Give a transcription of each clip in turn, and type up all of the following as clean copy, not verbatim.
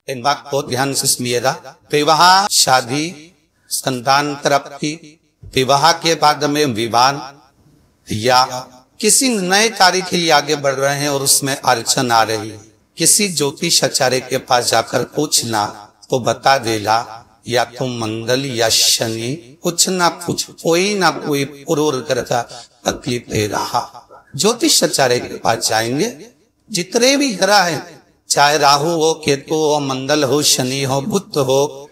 इन बात को ध्यान से सुनिएगा। विवाह शादी संतान प्राप्ति, विवाह के बाद में विवाह या किसी नए कार्य के लिए आगे बढ़ रहे हैं और उसमें अड़चन आ रही, किसी ज्योतिषाचार्य के पास जाकर पूछना तो बता देगा या तो मंगल या शनि कुछ ना कुछ कोई ना कोई पूर्व ग्रह का तकलीफ दे रहा। ज्योतिषाचार्य के पास जाएंगे, जितने भी ग्रह हैं, चाहे राहु हो, केतु हो, मंगल हो, शनि हो, बुध हो,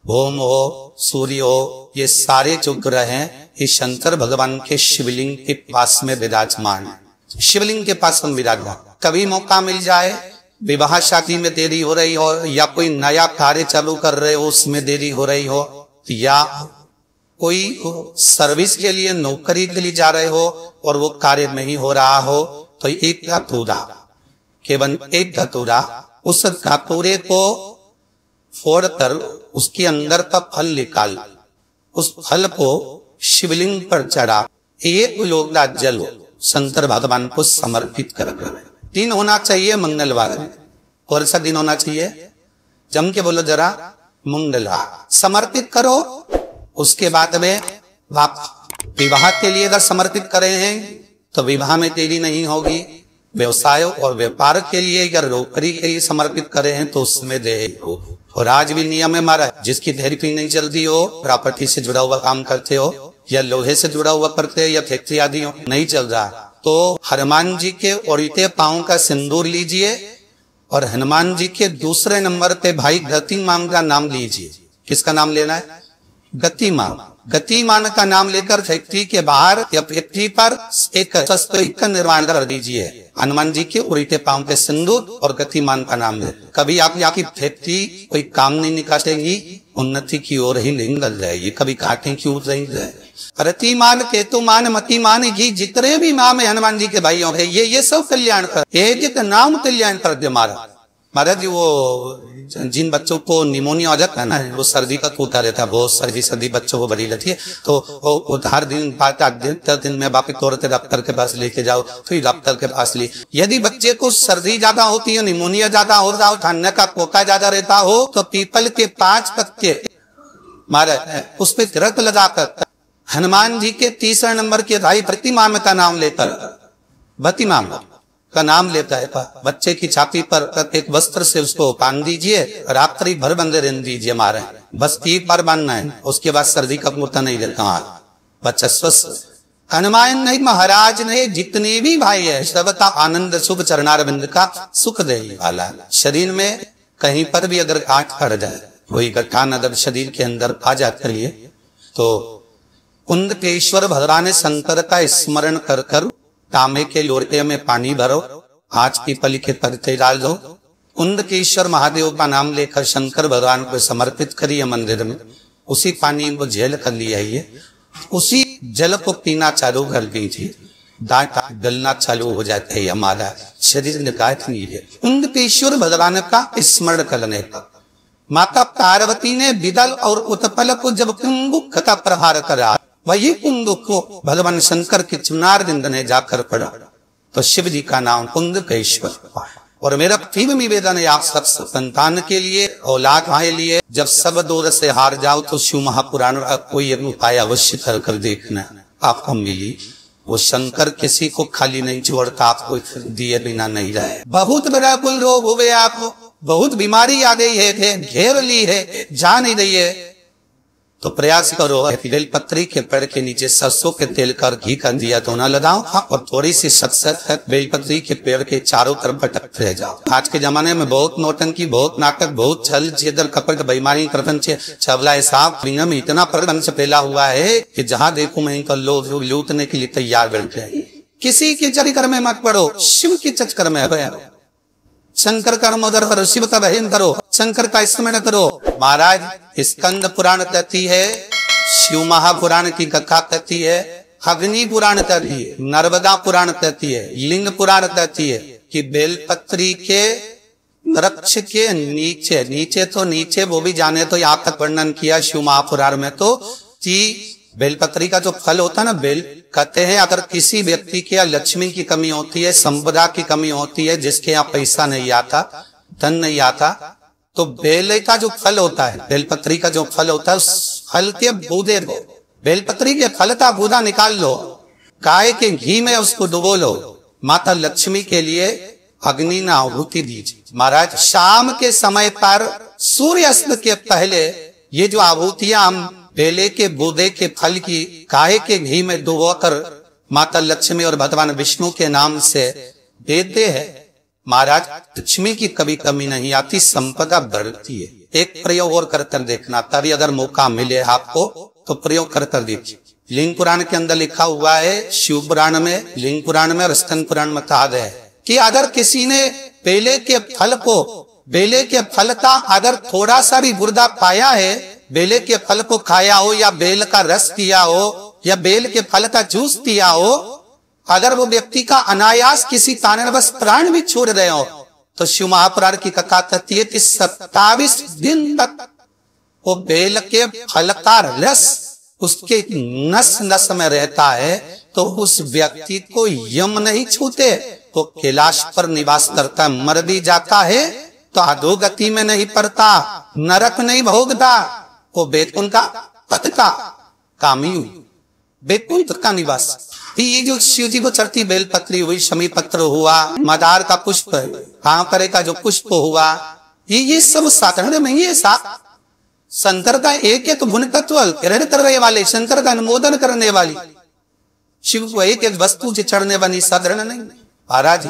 भूम हो, सूर्य हो, ये सारे जो ग्रह हैं ये शंकर भगवान के शिवलिंग के पास में विराजमान है। शिवलिंग के पास हम विराजमान, कभी मौका मिल जाए, विवाह शादी में देरी हो रही हो या कोई नया कार्य चालू कर रहे हो उसमें देरी हो रही हो या कोई सर्विस के लिए नौकरी के लिए जा रहे हो और वो कार्य नहीं हो रहा हो, तो एक धतूरा, केवल एक धतूरा, उस धतूरे को फोड़कर उसके अंदर का फल निकाल, उस फल को शिवलिंग पर चढ़ा, एक लोटा जल शंकर भगवान को समर्पित कर। दिन होना चाहिए मंगलवार। कौन सा दिन होना चाहिए? जम के बोलो जरा, मंगलवार समर्पित करो। उसके बाद में विवाह के लिए अगर समर्पित करे हैं तो विवाह में देरी नहीं होगी। व्यवसाय और व्यापार के लिए अगर नौकरी के लिए समर्पित करे हैं तो उसमें देरी हो। और आज भी नियम है हमारा, जिसकी थेरेपी नहीं चलती हो, प्रॉपर्टी से जुड़ा हुआ काम करते हो या लोहे से जुड़ा हुआ करते हो या फैक्ट्री आदि हो, नहीं चल रहा, तो हनुमान जी के उल्टे पांव का सिंदूर लीजिए और हनुमान जी के दूसरे नंबर पे भाई गतिमान का नाम लीजिए। किसका नाम लेना है? गतिमान। गतिमान का नाम लेकर फैक्ट्री के बाहर या फैक्ट्री पर एक स्वस्तिक का निर्माण कर दीजिए। हनुमान जी के उल्टे पांव पे सिंदूर और गतिमान का नाम ले। कभी आपकी फैक्ट्री कोई काम नहीं निकालेगी, उन्नति की ओर ही निकल जाएगी, कभी काटे की ओर नहीं जाएगी। रतिमान, केतुमान, मतिमान, ये जितने भी नाम है हनुमान जी के भाइयों के, ये सब कल्याण कर, एक नाम कल्याण कर दे। महाराज जी, वो जिन बच्चों को निमोनिया हो जाता है ना, वो सर्दी का होता रहता है, बहुत सर्दी बच्चों को बड़ी रहती है, तो वो हर दिन 5 दिन में वापिस तोड़ते डॉक्टर के पास लेके जाओ, फिर डॉक्टर के पास ले। यदि बच्चे को सर्दी ज्यादा होती है, निमोनिया ज्यादा होता हो, ठंड का कोका ज्यादा रहता हो, तो पीपल के 5 पत्ते महाराज उस पर तिलक लगाकर हनुमान जी के तीसरे नंबर के भाई प्रतिमान का नाम लेकर, प्रतिमान का नाम लेता है, बच्चे की छाती पर एक वस्त्र से उसको बांध दीजिए, रात्रि भर बंदे रहने दीजिए। मारे बस 3 बार बांधना है, उसके बाद सर्दी का मुर्ता नहीं देता, बच्चा स्वस्थ। हनुमान नहीं, महाराज नहीं, जितने भी भाई है सबका आनंद शुभ चरणारविंद का सुख दे वाला। शरीर में कहीं पर भी अगर आंख पड़ जाए, कोई गठान अगर शरीर के अंदर आ जाती है, तो कुंदकेश्वर भगवान शंकर का स्मरण कर कर तांबे के लोटे में पानी भरो, आज पीपल के पत्ते डाल दो, कुंदकेश्वर महादेव का नाम लेकर शंकर भगवान को समर्पित करिए मंदिर में। उसी पानी को झेल कर ले आइए, उसी जल को पीना चालू कर दीजिए, दांत गलना चालू हो जाता है, हमारा शरीर निकायत नहीं है। कुंदकेश्वर भगवान का स्मरण करने का माता पार्वती ने विदल और उत्पल को जब कुंभुक का प्रहार करा, वही कुंभुक को भगवान शंकर के चुनार बिंद ने जाकर पड़ा, तो शिव जी का नाम कुंदकेश्वर। और मेरा तीव्र निवेदन है आप सब संतान के लिए, औलाद के लिए, जब सब दौर से हार जाओ तो शिव महापुराण का कोई उपाय अवश्य कर देखना, आपको मिली। वो शंकर किसी को खाली नहीं छोड़ता, आपको दिए बिना नहीं रहे। बहुत बड़ा कुल रोग हुए, आपको बहुत बीमारी आ गई है, घेर ली है, जा नहीं रही है, तो प्रयास करो बेलपत्री के पेड़ के नीचे सरसों के तेल कर घी कर दिया तो ना लगाओ, और थोड़ी सी सत्सत बेलपत्री के पेड़ के चारों तरफ भटकते रह जाओ। आज के जमाने में बहुत नौटंकी, बहुत नाटक, बहुत छल छेदर कपट बेईमानी प्रपंच छबला साहब दुनिया में इतना प्रपंच फैला हुआ है कि जहां देखो मैं इनका लोग लूटने के लिए तैयार बैठे हैं। किसी के चक्कर में मत पड़ो, शिव के चक्कर में शंकर का नमोदर करो, शिव का बहन करो, शंकर का स्मरण करो। महाराज स्कंद पुराण कहती है, शिव महापुराण की कथा कहती है, अग्नि पुराण कहती है, नर्मदा पुराण कहती है, लिंग पुराण कहती है कि बेलपत्री के वृक्ष के नीचे, नीचे तो नीचे वो भी जाने तो यहाँ तक वर्णन किया शिव महापुराण में, तो बेलपत्री का जो फल होता है ना, बेल कहते हैं अगर किसी व्यक्ति के यहाँ लक्ष्मी की कमी होती है, संपदा की कमी होती है, जिसके यहाँ पैसा नहीं आता, धन नहीं आता, तो बेल का जो फल होता है, बेलपत्री का जो फल होता है, उस फल के बूदे को, बेलपत्री के फल का बूदा निकाल लो, गाय के घी में उसको डुबो लो, माता लक्ष्मी के लिए अग्नि में आहुति दीजिए। महाराज शाम के समय पर सूर्यास्त के पहले ये जो आहुतियां हम बेले के बूदे के फल की गाय के घी में डुबोकर माता लक्ष्मी और भगवान विष्णु के नाम से देते हैं, महाराज लक्ष्मी की कभी कमी नहीं आती, संपदा बढ़ती है। एक प्रयोग और करकर देखना, तभी अगर मौका मिले आपको तो प्रयोग करकर देखिए। लिंग पुराण के अंदर लिखा हुआ है, शिव पुराण में, लिंग पुराण में और स्कंद पुराण में कहा गया है कि अगर किसी ने बेले के फल को, बेले के फल का अगर थोड़ा सा भी गुर्दा पाया है, बेले के फल को खाया हो या बेल का रस पिया हो या बेल के फल का जूस पिया हो, अगर वो व्यक्ति का अनायास किसी कारणवश प्राण भी छोड़ रहे हो, तो शिव महापुराण की कथा कहती है कि 27 दिन तक वो बेल के फल का रस उसके नस नस में रहता है, तो उस व्यक्ति को यम नहीं छूते, वो कैलाश पर निवास करता है। मर भी जाता है तो अधोगति में नहीं पड़ता, नरक नहीं भोगता, वो वैकुंठ का पद का कामी हुई, वैकुंठ का निवास। ये जो शिव जी को चढ़ती बेलपत्री हुई, शमी पत्र हुआ, मदार का पुष्प, कांकरे का जो पुष्प हुआ, ये सब साधारण नहीं है। शंकर का एक एक गुण तत्व ग्रहण करने वाले, शंकर का अनुमोदन करने वाली, शिव को एक एक वस्तु से चढ़ने वाली साधारण नहीं। महाराज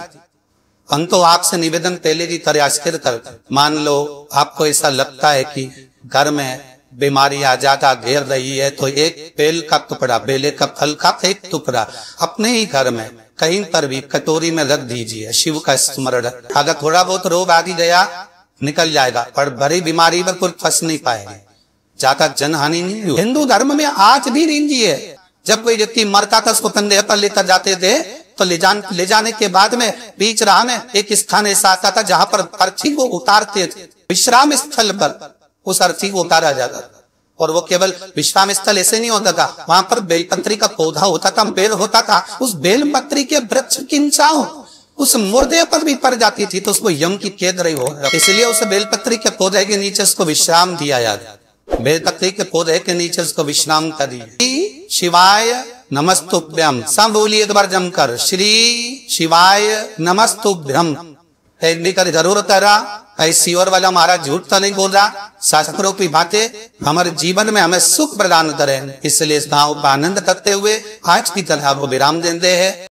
हम तो आपसे निवेदन पहले की तरह आश्चर्य करते, मान लो आपको ऐसा लगता है कि घर में बीमारी आ ज्यादा घेर रही है, तो एक बेल का टुकड़ा, बेले का फल का एक टुकड़ा अपने ही घर में कहीं पर भी कटोरी में रख दीजिए, शिव का स्मरण। अगर थोड़ा बहुत रोग आ गया निकल जाएगा, पर बड़ी बीमारी पर कोई फंस नहीं पाएगी, ज्यादा जनहानि नहीं हुई। हिंदू धर्म में आज भी रींजी है, जब कोई व्यक्ति मरता था उसको कंधे पर लेकर जाते थे, तो ले जाने के बाद में बीच राह में एक स्थान ऐसा आता था जहां पर अर्थी को उतारते थे, विश्राम स्थल पर उस अर्थी को उतारा जाता था। और वो केवल विश्राम स्थल ऐसे नहीं होता था, वहां पर बेलपत्री का पौधा होता था, बेल होता था, उस बेलपत्री के वृक्ष की छांव उस मुर्दे पर भी पड़ जाती थी, तो उसको यम की कैद रही हो, इसलिए उस बेलपत्री के पौधे के नीचे उसको विश्राम दिया जाता। बेलपत्री के पौधे के नीचे उसको विश्राम कर दिया। शिवाय नमस्तुभ्यम, सब बोलिए एक बार जमकर, श्री शिवाय नमस्तुभ्यम। कर जरूर करा, ऐसी और वाला हमारा झूठ तो नहीं बोल रहा, शास्त्रों की बातें हमारे जीवन में हमें सुख प्रदान करें, इसलिए इस भाव का आनंद करते हुए आज की तरह वो विराम देते हैं।